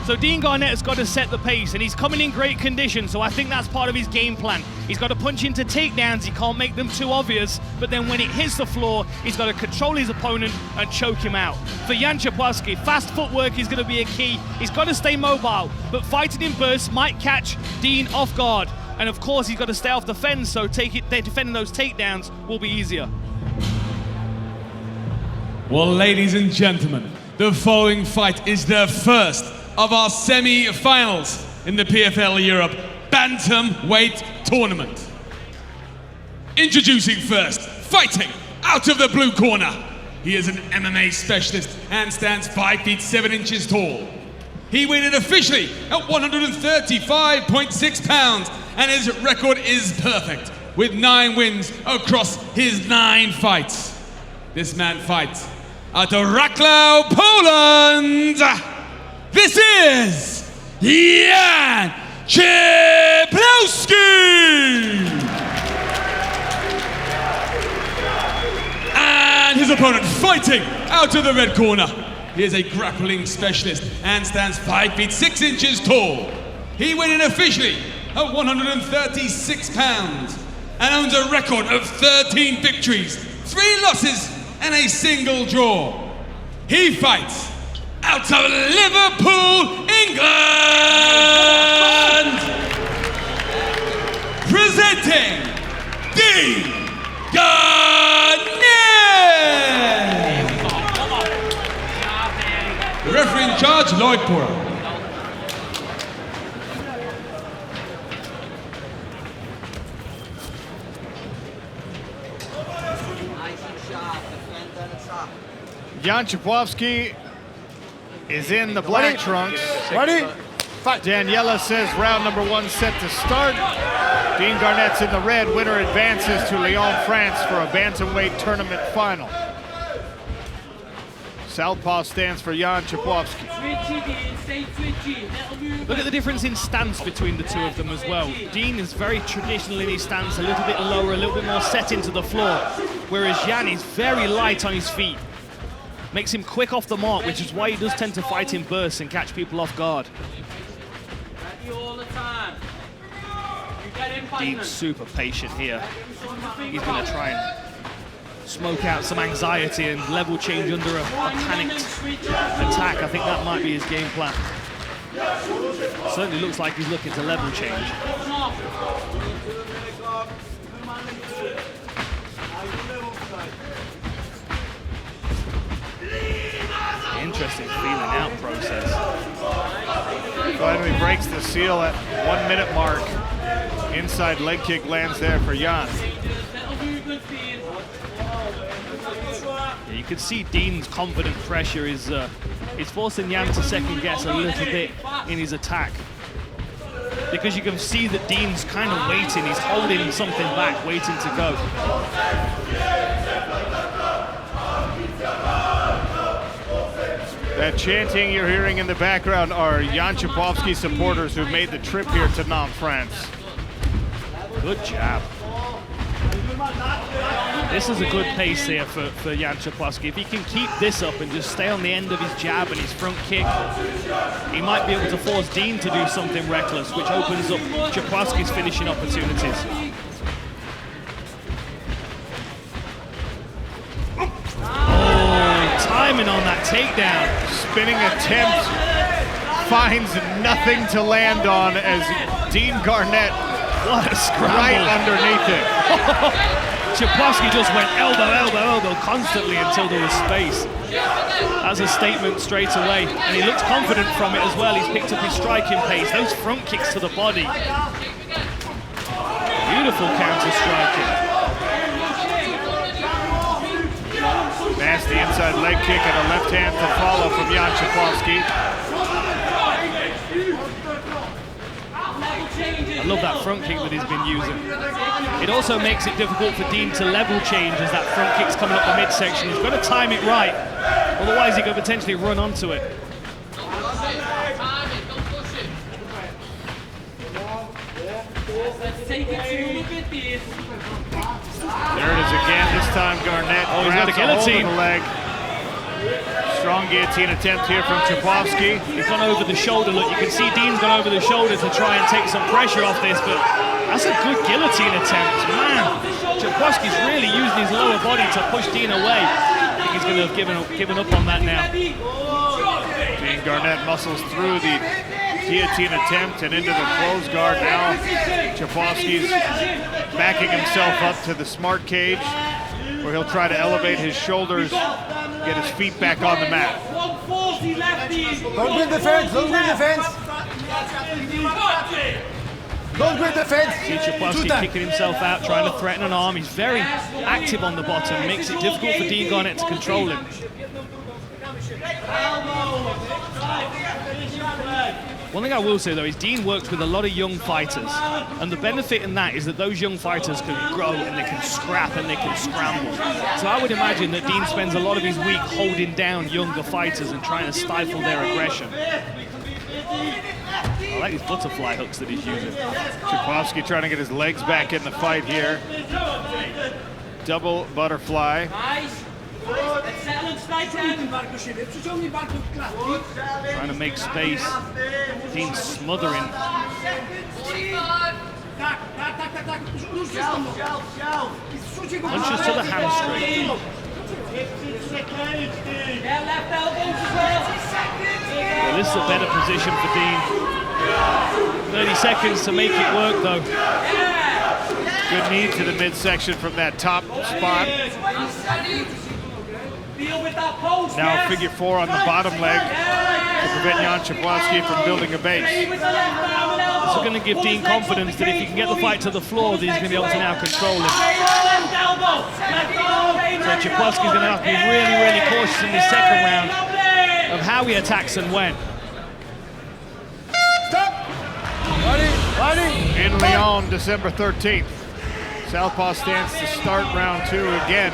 So Dean Garnett has got to set the pace, and he's coming in great condition, so I think that's part of his game plan. He's got to punch into takedowns, he can't make them too obvious, but then when it hits the floor, he's got to control his opponent and choke him out. For Jan Ciepłowski, fast footwork is going to be a key. He's got to stay mobile, but fighting in bursts might catch Dean off guard. And of course, he's got to stay off the fence, so defending those takedowns will be easier. Well, ladies and gentlemen, the following fight is the first of our semi-finals in the PFL Europe Bantamweight tournament. Introducing first, fighting out of the blue corner. He is an MMA specialist and stands 5 feet 7 inches tall. He weighed in officially at 135.6 pounds, and his record is perfect, with 9 wins across his 9 fights. This man fights out of Wrocław, Poland. This is Jan Ciepłowski! And his opponent fighting out of the red corner. He is a grappling specialist and stands 5 feet 6 inches tall. He weighed in officially at 136 pounds and owns a record of 13 victories, 3 losses, and a single draw. He fights out of Liverpool, England, presenting Dean Garnett. The referee in charge, 𝗟𝗨𝗥𝗢𝗣𝗘. Jan Ciepłowski is in the black trunks. Ready? Fight. Daniela says round number 1 set to start. Dean Garnett's in the red. Winner advances to Lyon, France for a bantamweight tournament final. Southpaw stands for Jan Ciepłowski. Look at the difference in stance between the two of them as well. Dean is very traditional in his stance, a little bit lower, a little bit more set into the floor, whereas Jan is very light on his feet. Makes him quick off the mark, which is why he does tend to fight in bursts and catch people off guard. Dean's super patient here. He's going to try and smoke out some anxiety and level change under a panicked attack. I think that might be his game plan. Certainly looks like he's looking to level change. Interesting feeling out process. Finally breaks the seal at 1 minute mark. Inside leg kick lands there for Jan. Yeah, you can see Dean's confident pressure is forcing Jan to second guess a little bit in his attack. Because you can see that Dean's kind of waiting, he's holding something back, waiting to go. That chanting you're hearing in the background are Jan Ciepłowski supporters who made the trip here to Nantes, France. Good jab. This is a good pace here for Jan Ciepłowski. If he can keep this up and just stay on the end of his jab and his front kick, he might be able to force Dean to do something reckless, which opens up Ciepłowski's finishing opportunities. Timing on that takedown. Spinning attempt finds nothing to land on as Dean Garnett, what a scramble, right underneath it. Ciepłowski just went elbow, elbow, elbow constantly until there was space. That's a statement straight away, and he looks confident from it as well. He's picked up his striking pace, those front kicks to the body. Beautiful counter striking. Nasty inside leg kick and a left hand to follow from Jan Ciepłowski. I love that front kick that he's been using. It also makes it difficult for Dean to level change as that front kick's coming up the midsection. He's got to time it right, otherwise he could potentially run onto it. There it is again, this time Garnett he's got a grabs a hold of guillotine. the leg. Strong guillotine attempt here from Ciepłowski. He's gone over the shoulder. Look, you can see Dean's gone over the shoulder to try and take some pressure off this, but that's a good guillotine attempt. Man, Ciepłowski's really using his lower body to push Dean away. I think he's going to have given up on that now. Dean Garnett muscles through the guillotine attempt and into the closed guard now. Ciepłowski's backing himself up to the smart cage, where he'll try to elevate his shoulders, get his feet back on the mat. Don't win defense, don't win defense. Don't win defense. See Ciepłowski kicking himself out, trying to threaten an arm. He's very active on the bottom, makes it difficult for Dean Garnett to control him. One thing I will say though is Dean works with a lot of young fighters, and the benefit in that is that those young fighters can grow and they can scrap and they can scramble. So I would imagine that Dean spends a lot of his week holding down younger fighters and trying to stifle their aggression. I like these butterfly hooks that he's using. Ciepłowski trying to get his legs back in the fight here. Double butterfly. Trying to make space. Dean smothering. Punches to the hamstring. Well, this is a better position for Dean. 30 seconds to make it work though. Good knee to the midsection from that top spot. Now figure four on the bottom leg to prevent Jan Ciepłowski from building a base. This is going to give Dean confidence that if he can get the fight to the floor, that he's going to be able to now control him. So Ciepłowski's going to have to be really, really cautious in this second round of how he attacks and when. Stop. Ready. In Lyon, December 13th. Southpaw stance to start round two again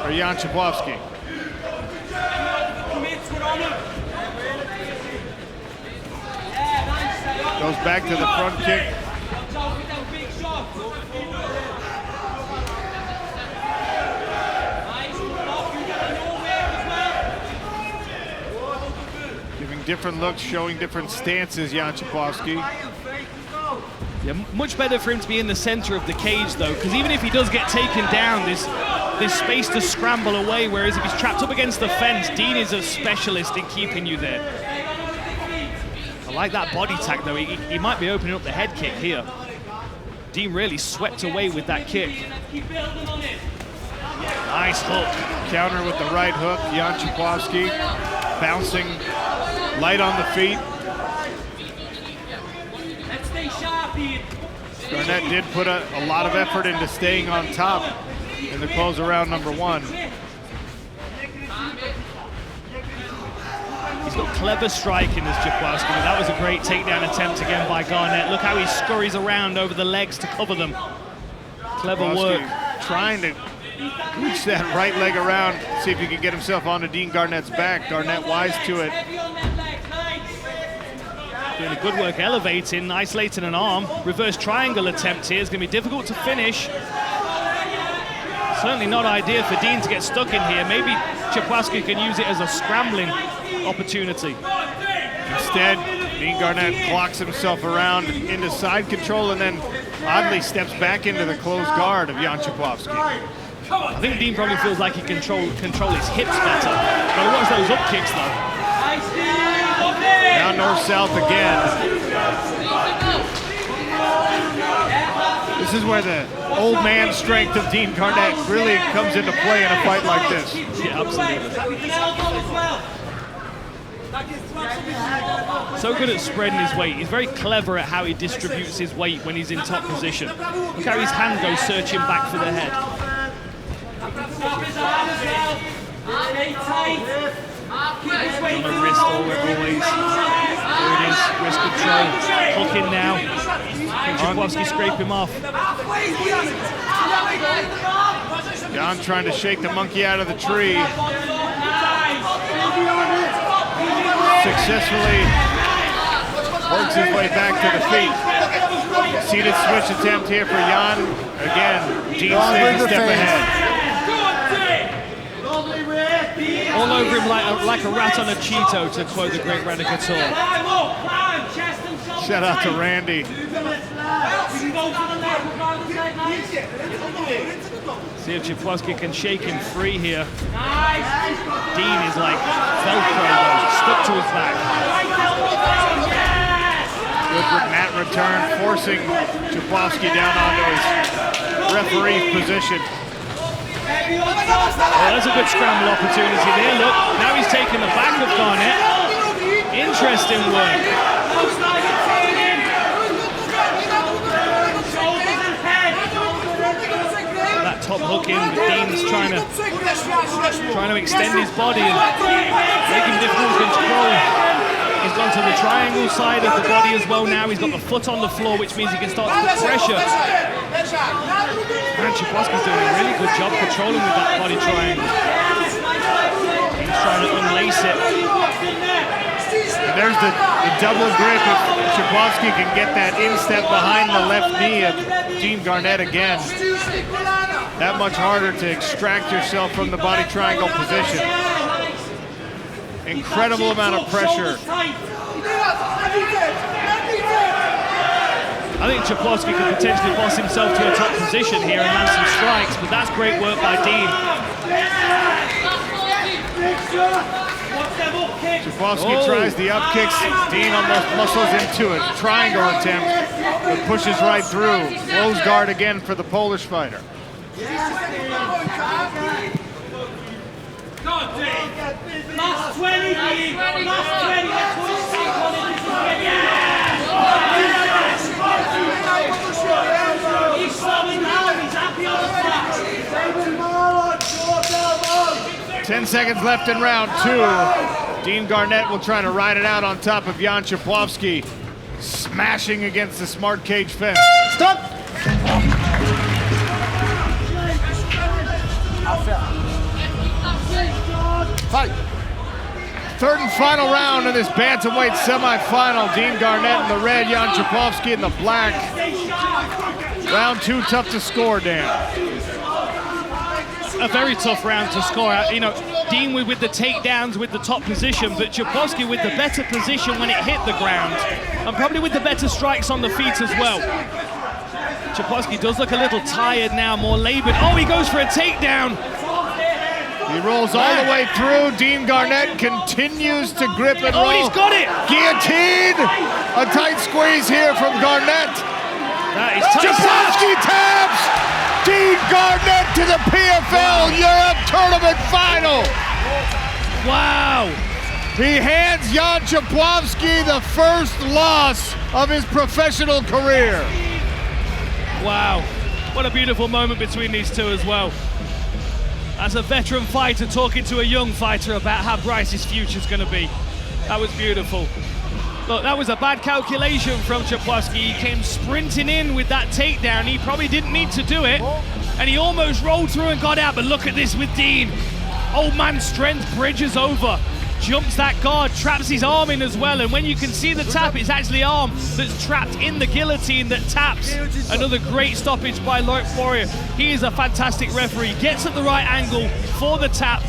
for Jan Ciepłowski. Goes back to the front kick. Giving different looks, showing different stances, Jan Ciepłowski. Yeah, much better for him to be in the center of the cage though, because even if he does get taken down, there's space to scramble away, whereas if he's trapped up against the fence, Dean is a specialist in keeping you there. I like that body tack though, he might be opening up the head kick here. Dean really swept away with that kick. Nice hook. Counter with the right hook, Jan Ciepłowski bouncing light on the feet. Garnett did put a lot of effort into staying on top in the close of round number one. He's got clever striking as Ciepłowski, but that was a great takedown attempt again by Garnett. Look how he scurries around over the legs to cover them. Clever work. Trying to reach that right leg around, see if he can get himself onto Dean Garnett's back. Garnett wise to it. Doing a good work elevating, isolating an arm. Reverse triangle attempt here is going to be difficult to finish. Certainly not ideal for Dean to get stuck in here. Maybe Ciepłowski can use it as a scrambling opportunity. Instead, Dean Garnett clocks himself around into side control and then oddly steps back into the closed guard of Jan Ciepłowski. I think Dean probably feels like he can control his hips better. But watch those up kicks though. Now north-south again. This is where the old man strength of Dean Garnett really comes into play in a fight like this. Yeah, absolutely. So good at spreading his weight. He's very clever at how he distributes his weight when he's in top position. Look how his hand goes searching back for the head. On the wrist always. There it is, wrist control. Hooking now. Can Ciepłowski scrape him off? Jan trying to shake the monkey out of the tree. Successfully works his way back to the feet. Seated switch attempt here for Jan. Again, Dean stays a step ahead. all over him like a rat on a Cheeto, to quote the great 𝗟𝗏𝗘𝗦. Shout out to Randy. See if Ciepłowski can shake him free here. Dean is like Velcro, stuck to his back. Good mat return, forcing Ciepłowski down onto his referee position. Oh, that's a good scramble opportunity there. Look, now he's taking the back of Garnett. Interesting work. That top hook in, Dean's trying to extend his body and make him difficult to control. He's gone to the triangle side of the body as well now. He's got the foot on the floor, which means he can start to put pressure. And Ciepłowski's doing a really good job controlling with that body triangle. He's trying to unlace it. And there's the double grip. If Ciepłowski can get that instep behind the left knee of Dean Garnett again, that much harder to extract yourself from the body triangle position. Incredible amount of pressure. I think Ciepłowski could potentially boss himself to a top position here and land some strikes, but that's great work by Dean. Ciepłowski tries the up kicks. Dean almost muscles into it. Triangle attempt, but pushes right through. Close guard again for the Polish fighter. Last 20, last 20, he's slowing down, he's happy on the flat. 10 seconds left in round 2. Dean Garnett will try to ride it out on top of Jan Ciepłowski, smashing against the smart cage fence. Stop! Fight! Third and final round in this bantamweight semifinal. Dean Garnett in the red, Jan Ciepłowski in the black. Round 2, tough to score, Dan. A very tough round to score. You know, Dean with the takedowns with the top position, but Ciepłowski with the better position when it hit the ground, and probably with the better strikes on the feet as well. Ciepłowski does look a little tired now, more labored. Oh, he goes for a takedown. He rolls all the way through. Dean Garnett continues to grip and roll. Oh, he's got it! Guillotine! A tight squeeze here from Garnett. That is tight. Ciepłowski taps! Dean Garnett to the PFL Europe Tournament Final! Wow! He hands Jan Ciepłowski the first loss of his professional career. Wow. What a beautiful moment between these two as well. As a veteran fighter talking to a young fighter about how bright his future's going to be. That was beautiful. Look, that was a bad calculation from Ciepłowski. He came sprinting in with that takedown. He probably didn't need to do it, and he almost rolled through and got out, but look at this with Dean. Old man strength bridges over, jumps that guard, traps his arm in as well, and when you can see the tap, it's actually arm that's trapped in the guillotine that taps. Another great stoppage by 𝗟𝗏𝗧𝗧. He is a fantastic referee, gets at the right angle for the tap.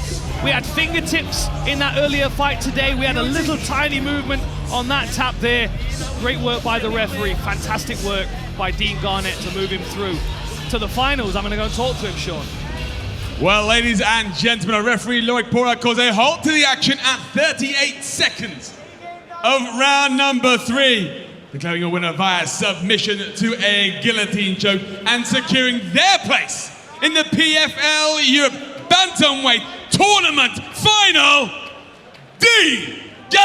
We had fingertips in that earlier fight today. We had a little tiny movement on that tap there. Great work by the referee, fantastic work by Dean Garnett to move him through to the finals. I'm gonna go and talk to him, Sean. Well, ladies and gentlemen, our referee 𝗟𝗏𝗧𝗧 calls a halt to the action at 38 seconds of round number 3, declaring a winner via submission to a guillotine choke and securing their place in the PFL Europe Bantamweight Tournament Final, Dean Garnett!